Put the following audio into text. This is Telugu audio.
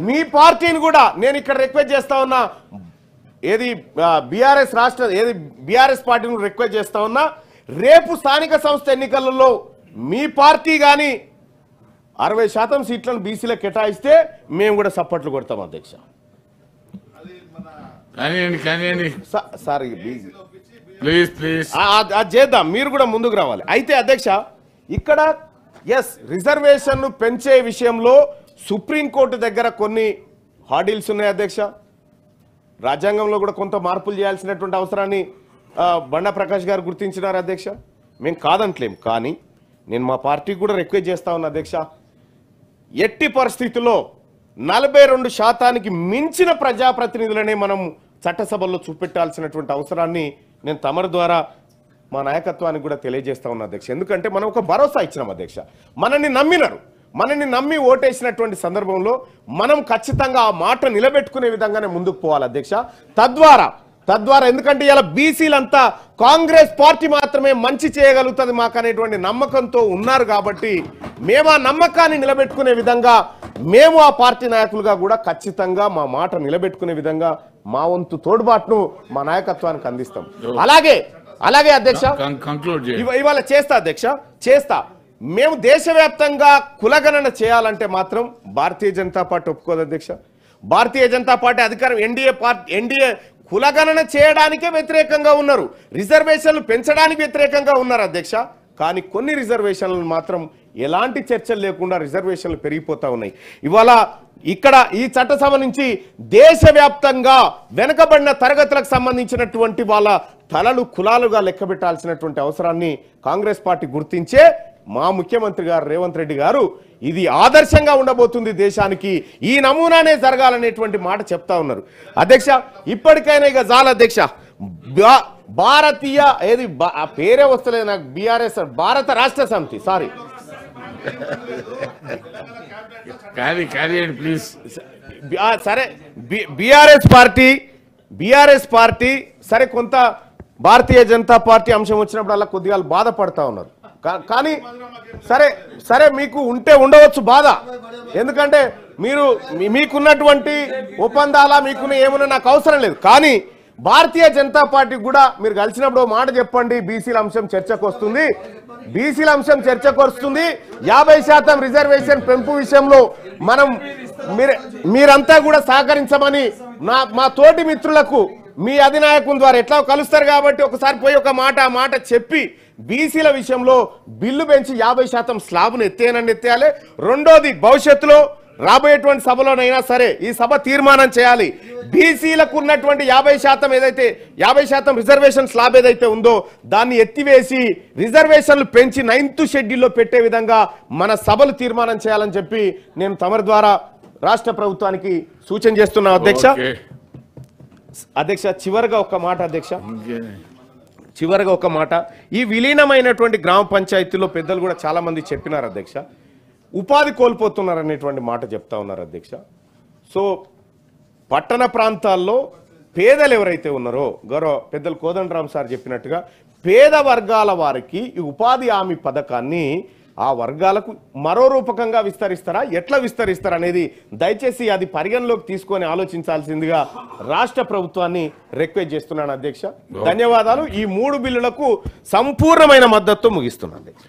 మీ పార్టీని కూడా నేను ఇక్కడ రిక్వెస్ట్ చేస్తా ఉన్నా, ఏది బీఆర్ఎస్ రాష్ట్ర ఏది బీఆర్ఎస్ పార్టీని రిక్వెస్ట్ చేస్తా ఉన్నా, రేపు స్థానిక సంస్థ ఎన్నికలలో మీ పార్టీ కానీ 60% సీట్లను బీసీలకు కేటాయిస్తే మేము కూడా సపోర్ట్లు కొడతాం అధ్యక్ష. సార్ ప్లీజ్ ప్లీజ్ అది చేద్దాం, మీరు కూడా ముందుకు రావాలి. అయితే అధ్యక్ష ఇక్కడ రిజర్వేషన్ పెంచే విషయంలో సుప్రీంకోర్టు దగ్గర కొన్ని హార్డిల్స్ ఉన్నాయి అధ్యక్ష. రాజ్యాంగంలో కూడా కొంత మార్పులు చేయాల్సినటువంటి అవసరాన్ని బండా ప్రకాష్ గారు గుర్తించినారు అధ్యక్ష. మేము కాదంటలేం, కానీ నేను మా పార్టీకి కూడా రిక్వెస్ట్ చేస్తా ఉన్నా అధ్యక్ష, ఎట్టి పరిస్థితుల్లో 42% మించిన ప్రజాప్రతినిధులనే మనం చట్టసభల్లో చూపెట్టాల్సినటువంటి అవసరాన్ని నేను తమరి ద్వారా మా నాయకత్వానికి కూడా తెలియజేస్తా ఉన్నా అధ్యక్ష. ఎందుకంటే మనం ఒక భరోసా ఇచ్చినాం అధ్యక్ష, మనల్ని నమ్మినారు, మనల్ని నమ్మి ఓటేసినటువంటి సందర్భంలో మనం ఖచ్చితంగా ఆ మాట నిలబెట్టుకునే విధంగానే ముందుకు పోవాలి అధ్యక్ష. తద్వారా ఎందుకంటే ఇలా బీసీలంతా కాంగ్రెస్ పార్టీ మాత్రమే మంచి చేయగలుగుతుంది మాకు అనేటువంటి నమ్మకంతో ఉన్నారు కాబట్టి మేము ఆ నమ్మకాన్ని నిలబెట్టుకునే విధంగా మేము ఆ పార్టీ నాయకులుగా కూడా ఖచ్చితంగా మా మాట నిలబెట్టుకునే విధంగా మా వంతు తోడ్పాటును మా నాయకత్వానికి అందిస్తాం. అలాగే అధ్యక్ష ఇవాళ చేస్తా అధ్యక్ష, మేము దేశవ్యాప్తంగా కులగణన చేయాలంటే మాత్రం భారతీయ జనతా పార్టీ ఒప్పుకోదు అధ్యక్ష. భారతీయ జనతా పార్టీ అధికారం ఎన్డీఏ కులగణన చేయడానికే వ్యతిరేకంగా ఉన్నారు, రిజర్వేషన్లు పెంచడానికి వ్యతిరేకంగా ఉన్నారు అధ్యక్ష. కానీ కొన్ని రిజర్వేషన్లు మాత్రం ఎలాంటి చర్చలు లేకుండా రిజర్వేషన్లు పెరిగిపోతా ఉన్నాయి. ఇవాళ ఇక్కడ ఈ చట్టసభ నుంచి దేశవ్యాప్తంగా వెనుకబడిన తరగతులకు సంబంధించినటువంటి వాళ్ళ తలలు కులాలుగా లెక్కబెట్టాల్సినటువంటి అవసరాన్ని కాంగ్రెస్ పార్టీ గుర్తించే మా ముఖ్యమంత్రి గారు రేవంత్ రెడ్డి గారు ఇది ఆదర్శంగా ఉండబోతుంది దేశానికి, ఈ నమూనానే జరగాలనేటువంటి మాట చెప్తా ఉన్నారు అధ్యక్ష. ఇప్పటికైనా ఇక చాలు అధ్యక్ష. భారతీయ ఏది పేరే వస్తలేదు నాకు, బీఆర్ఎస్ భారత రాష్ట్ర సమితి, సారీ సరే బీఆర్ఎస్ పార్టీ సరే కొంత భారతీయ జనతా పార్టీ అంశం వచ్చినప్పుడు అలా కొద్దిగా బాధపడతా ఉన్నారు. కానీ సరే మీకు ఉండవచ్చు బాధ, ఎందుకంటే మీకున్నటువంటి ఒప్పందాల మీకున్న ఏమన్నా నాకు అవసరం లేదు. కానీ భారతీయ జనతా పార్టీ కూడా మీరు కలిసినప్పుడు మాట చెప్పండి, బీసీల అంశం చర్చకు వస్తుంది, 50% రిజర్వేషన్ పెంపు విషయంలో మనం మీరంతా కూడా సహకరించమని మా తోటి మిత్రులకు మీ అధినాయకుల ద్వారా ఎట్లా కలుస్తారు కాబట్టి ఒకసారి పోయి ఒక మాట చెప్పి బీసీల విషయంలో బిల్లు పెంచి 50% స్లాబ్ను ఎత్తేయాలి. రెండోది భవిష్యత్తులో రాబోయేటువంటి సభలోనైనా సరే ఈ సభ తీర్మానం చేయాలి, బీసీలకు ఉన్నటువంటి 50% ఏదైతే 50% రిజర్వేషన్ స్లాబ్ ఏదైతే ఉందో దాన్ని ఎత్తివేసి రిజర్వేషన్లు పెంచి 9th షెడ్యూల్లో పెట్టే విధంగా మన సభలు తీర్మానం చేయాలని చెప్పి నేను తమరి ద్వారా రాష్ట్ర ప్రభుత్వానికి సూచన చేస్తున్నా అధ్యక్ష. చివరిగా ఒక మాట, ఈ విలీనమైనటువంటి గ్రామ పంచాయతీలో పెద్దలు కూడా చాలా మంది చెప్పినారు అధ్యక్ష, ఉపాధి కోల్పోతున్నారు అనేటువంటి మాట చెప్తా ఉన్నారు అధ్యక్ష. సో పట్టణ ప్రాంతాల్లో పేదలు ఎవరైతే ఉన్నారో గౌరవ పెద్దలు కోదండరామ్ సార్ చెప్పినట్టుగా పేద వర్గాల వారికి ఈ ఉపాధి హామీ పథకాన్ని ఆ వర్గాలకు మరో రూపకంగా విస్తరిస్తారా, ఎట్లా విస్తరిస్తారా అనేది దయచేసి అది పరిగణలోకి తీసుకొని ఆలోచించాల్సిందిగా రాష్ట్ర ప్రభుత్వాన్ని రిక్వెస్ట్ చేస్తున్నాను అధ్యక్ష. ధన్యవాదాలు. ఈ 3 బిల్లులకు సంపూర్ణమైన మద్దతు ముగిస్తున్నాను అధ్యక్ష.